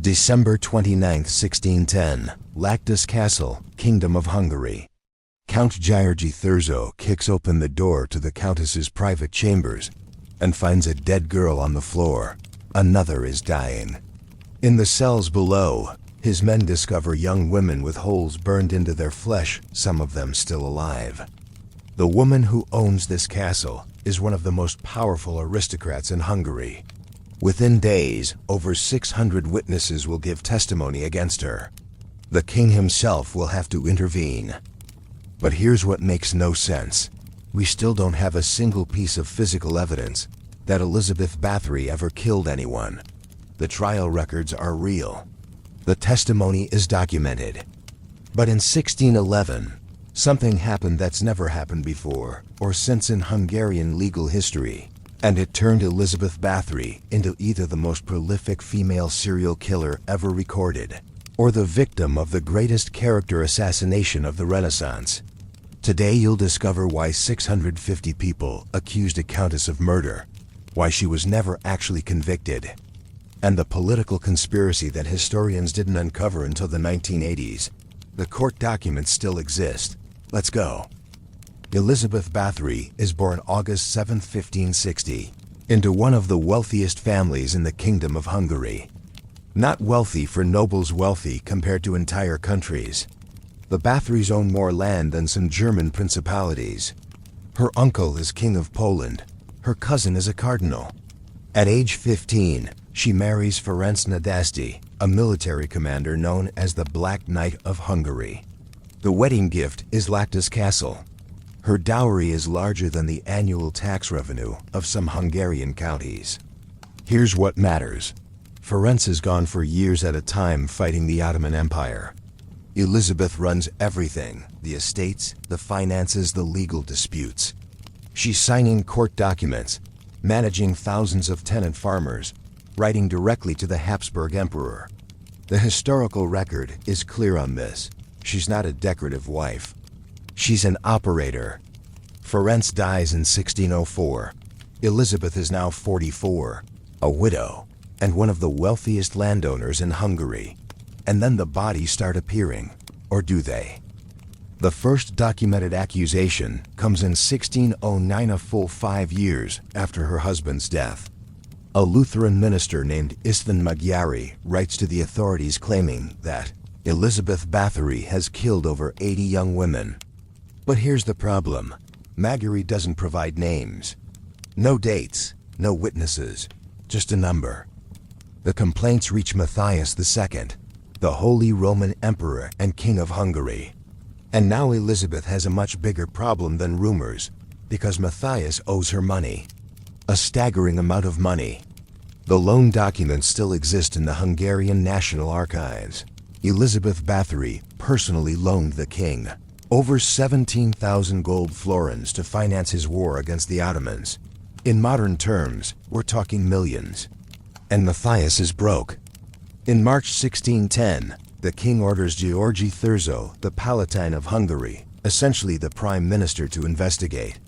December 29, 1610, Lactus Castle, Kingdom of Hungary. Count György Thurzo kicks open the door to the Countess's private chambers and finds a dead girl on the floor. Another is dying. In the cells below, his men discover young women with holes burned into their flesh, some of them still alive. The woman who owns this castle is one of the most powerful aristocrats in Hungary. Within days, over 600 witnesses will give testimony against her. The king himself will have to intervene. But here's what makes no sense. We still don't have a single piece of physical evidence that Elizabeth Báthory ever killed anyone. The trial records are real. The testimony is documented. But in 1611, something happened that's never happened before or since in Hungarian legal history, and it turned Elizabeth Báthory into either the most prolific female serial killer ever recorded, or the victim of the greatest character assassination of the Renaissance. Today you'll discover why 650 people accused a countess of murder, why she was never actually convicted, and the political conspiracy that historians didn't uncover until the 1980s. The court documents still exist. Let's go. Elizabeth Báthory is born August 7, 1560, into one of the wealthiest families in the Kingdom of Hungary. Not wealthy for nobles wealthy compared to entire countries. The Báthorys own more land than some German principalities. Her uncle is King of Poland. Her cousin is a cardinal. At age 15, she marries Ferenc Nadasdy, a military commander known as the Black Knight of Hungary. The wedding gift is Lactus Castle. Her dowry is larger than the annual tax revenue of some Hungarian counties. Here's what matters. Ferenc is gone for years at a time fighting the Ottoman Empire. Elizabeth runs everything: the estates, the finances, the legal disputes. She's signing court documents, managing thousands of tenant farmers, writing directly to the Habsburg Emperor. The historical record is clear on this. She's not a decorative wife. She's an operator. Ferenc dies in 1604. Elizabeth is now 44, a widow, and one of the wealthiest landowners in Hungary. And then the bodies start appearing. Or do they? The first documented accusation comes in 1609, a full 5 years after her husband's death. A Lutheran minister named István Magyari writes to the authorities claiming that Elizabeth Báthory has killed over 80 young women. But here's the problem. Magyari doesn't provide names. No dates, no witnesses, just a number. The complaints reach Matthias II, the Holy Roman Emperor and King of Hungary. And now Elizabeth has a much bigger problem than rumors, because Matthias owes her money. A staggering amount of money. The loan documents still exist in the Hungarian National Archives. Elizabeth Báthory personally loaned the king over 17,000 gold florins to finance his war against the Ottomans. In modern terms, we're talking millions. And Matthias is broke. In March 1610, the king orders György Thurzo, the Palatine of Hungary, essentially the prime minister, to investigate.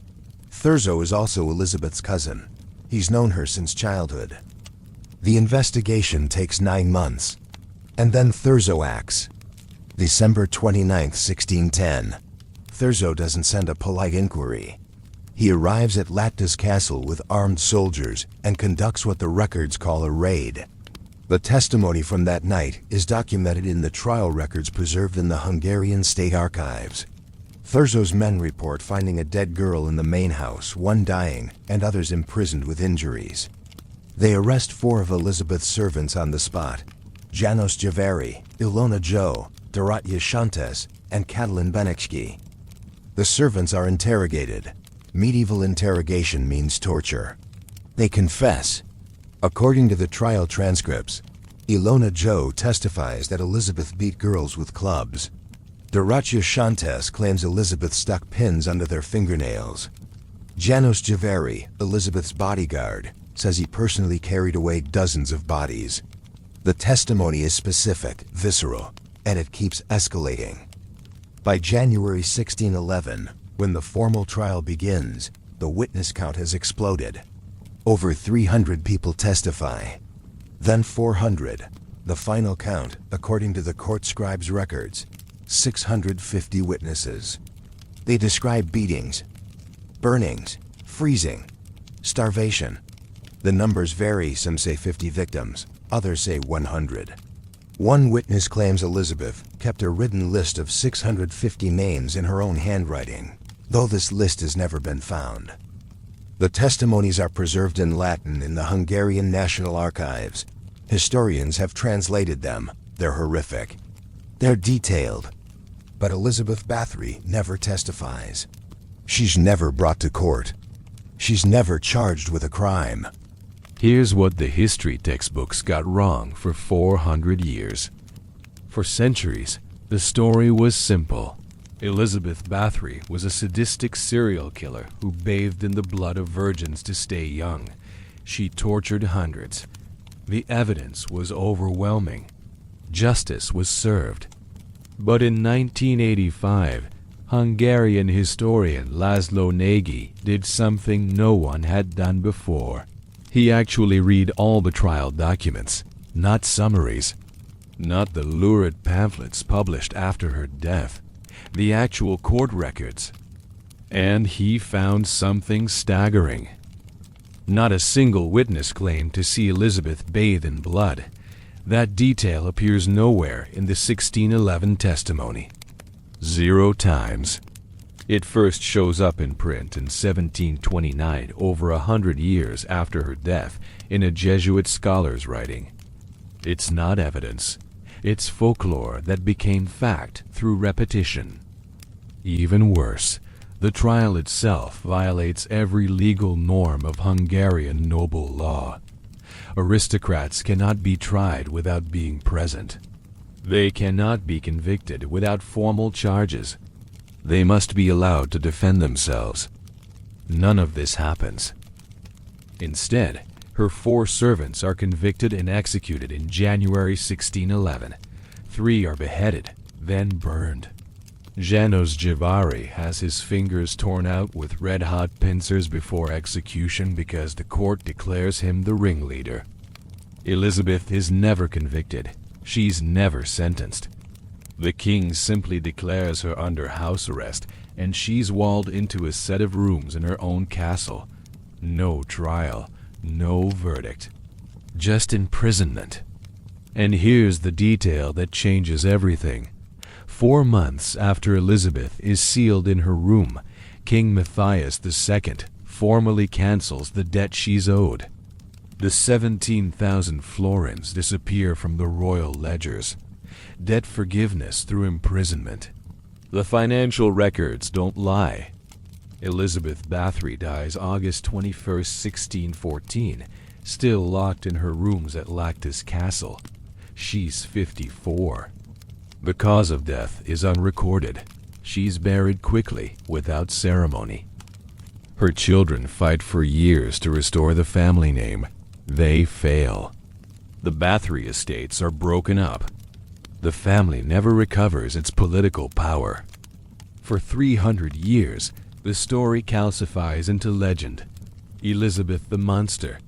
Thurzo is also Elizabeth's cousin. He's known her since childhood. The investigation takes 9 months. And then Thurzo acts. December 29, 1610. Thurzo doesn't send a polite inquiry. He arrives at Lactus Castle with armed soldiers and conducts what the records call a raid. The testimony from that night is documented in the trial records preserved in the Hungarian State Archives. Thurzo's men report finding a dead girl in the main house, one dying and others imprisoned with injuries. They arrest 4 of Elizabeth's servants on the spot: Janos György, Ilona Joe, Dorottya Countess, and Katalin Benecki. The servants are interrogated. Medieval interrogation means torture. They confess. According to the trial transcripts, Ilona Joe testifies that Elizabeth beat girls with clubs. Dorottya Countess claims Elizabeth stuck pins under their fingernails. Janos György, Elizabeth's bodyguard, says he personally carried away dozens of bodies. The testimony is specific, visceral, and it keeps escalating. By January 1611, when the formal trial begins, the witness count has exploded. Over 300 people testify. Then 400, The final count, according to the court scribe's records, 650 witnesses. They describe beatings, burnings, freezing, starvation. The numbers vary, some say 50 victims, others say 100. One witness claims Elizabeth kept a written list of 650 names in her own handwriting, though this list has never been found. The testimonies are preserved in Latin in the Hungarian National Archives. Historians have translated them. They're horrific. They're detailed. But Elizabeth Báthory never testifies. She's never brought to court. She's never charged with a crime. Here's what the history textbooks got wrong for 400 years. For centuries, the story was simple. Elizabeth Báthory was a sadistic serial killer who bathed in the blood of virgins to stay young. She tortured hundreds. The evidence was overwhelming. Justice was served. But in 1985, Hungarian historian Laszlo Nagy did something no one had done before. He actually read all the trial documents, not summaries, not the lurid pamphlets published after her death, the actual court records. And he found something staggering. Not a single witness claimed to see Elizabeth bathe in blood. That detail appears nowhere in the 1611 testimony. 0 times. It first shows up in print in 1729, over 100 years after her death, in a Jesuit scholar's writing. It's not evidence. It's folklore that became fact through repetition. Even worse, the trial itself violates every legal norm of Hungarian noble law. Aristocrats cannot be tried without being present. They cannot be convicted without formal charges. They must be allowed to defend themselves. None of this happens. Instead, her 4 servants are convicted and executed in January 1611. 3 are beheaded, then burned. János Giváry has his fingers torn out with red-hot pincers before execution because the court declares him the ringleader. Elizabeth is never convicted. She's never sentenced. The king simply declares her under house arrest, and she's walled into a set of rooms in her own castle. No trial, no verdict. Just imprisonment. And here's the detail that changes everything. 4 months after Elizabeth is sealed in her room, King Matthias II formally cancels the debt she's owed. The 17,000 florins disappear from the royal ledgers. Debt forgiveness through imprisonment. The financial records don't lie. Elizabeth Báthory dies August 21, 1614, still locked in her rooms at Lactus Castle. She's 54. The cause of death is unrecorded. She's buried quickly, without ceremony. Her children fight for years to restore the family name. They fail. The Báthory estates are broken up. The family never recovers its political power. For 300 years, the story calcifies into legend. Elizabeth the Monster.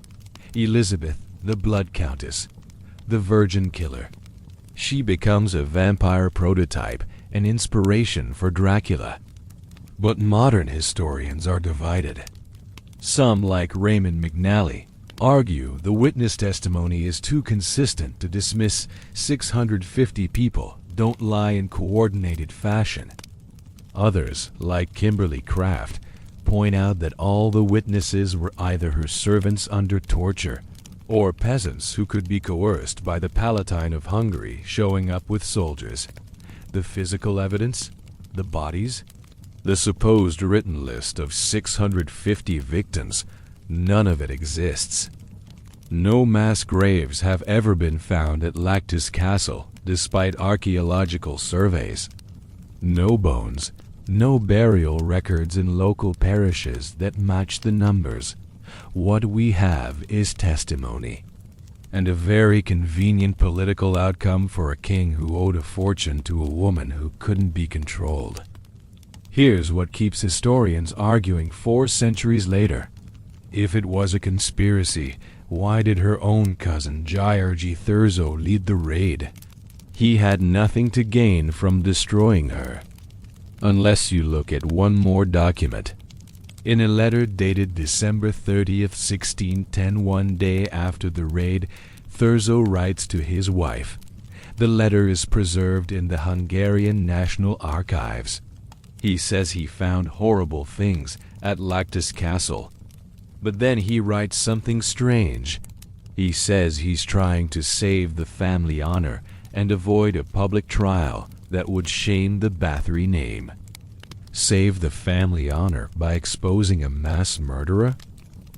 Elizabeth the Blood Countess. The Virgin Killer. She becomes a vampire prototype, an inspiration for Dracula. But modern historians are divided. Some, like Raymond McNally, argue the witness testimony is too consistent to dismiss 650 people don't lie in coordinated fashion. Others, like Kimberly Craft, point out that all the witnesses were either her servants under torture or peasants who could be coerced by the Palatine of Hungary showing up with soldiers. The physical evidence, the bodies, the supposed written list of 650 victims, none of it exists. No mass graves have ever been found at Lactus Castle, despite archaeological surveys. No bones, no burial records in local parishes that match the numbers. What we have is testimony, and a very convenient political outcome for a king who owed a fortune to a woman who couldn't be controlled. Here's what keeps historians arguing 4 centuries later. If it was a conspiracy, Why did her own cousin György Thurzo lead the raid? He had nothing to gain from destroying her. Unless you look at one more document. In a letter dated December 30th, 1610, one day after the raid, Thurzo writes to his wife. The letter is preserved in the Hungarian National Archives. He says he found horrible things at Lactus Castle. But then he writes something strange. He says he's trying to save the family honor and avoid a public trial that would shame the Báthory name. Save the family honor by exposing a mass murderer?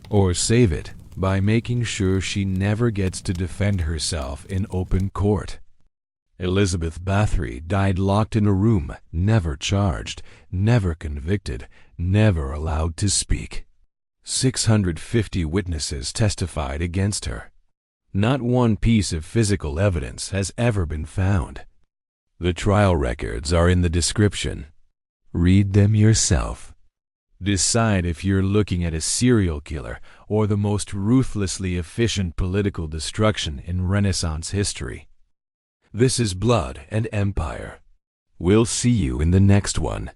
Or save it by making sure she never gets to defend herself in open court? Elizabeth Báthory died locked in a room, never charged, never convicted, never allowed to speak. 650 witnesses testified against her. Not one piece of physical evidence has ever been found. The trial records are in the description. Read them yourself. Decide if you're looking at a serial killer or the most ruthlessly efficient political destruction in Renaissance history. This is Blood and Empire. We'll see you in the next one.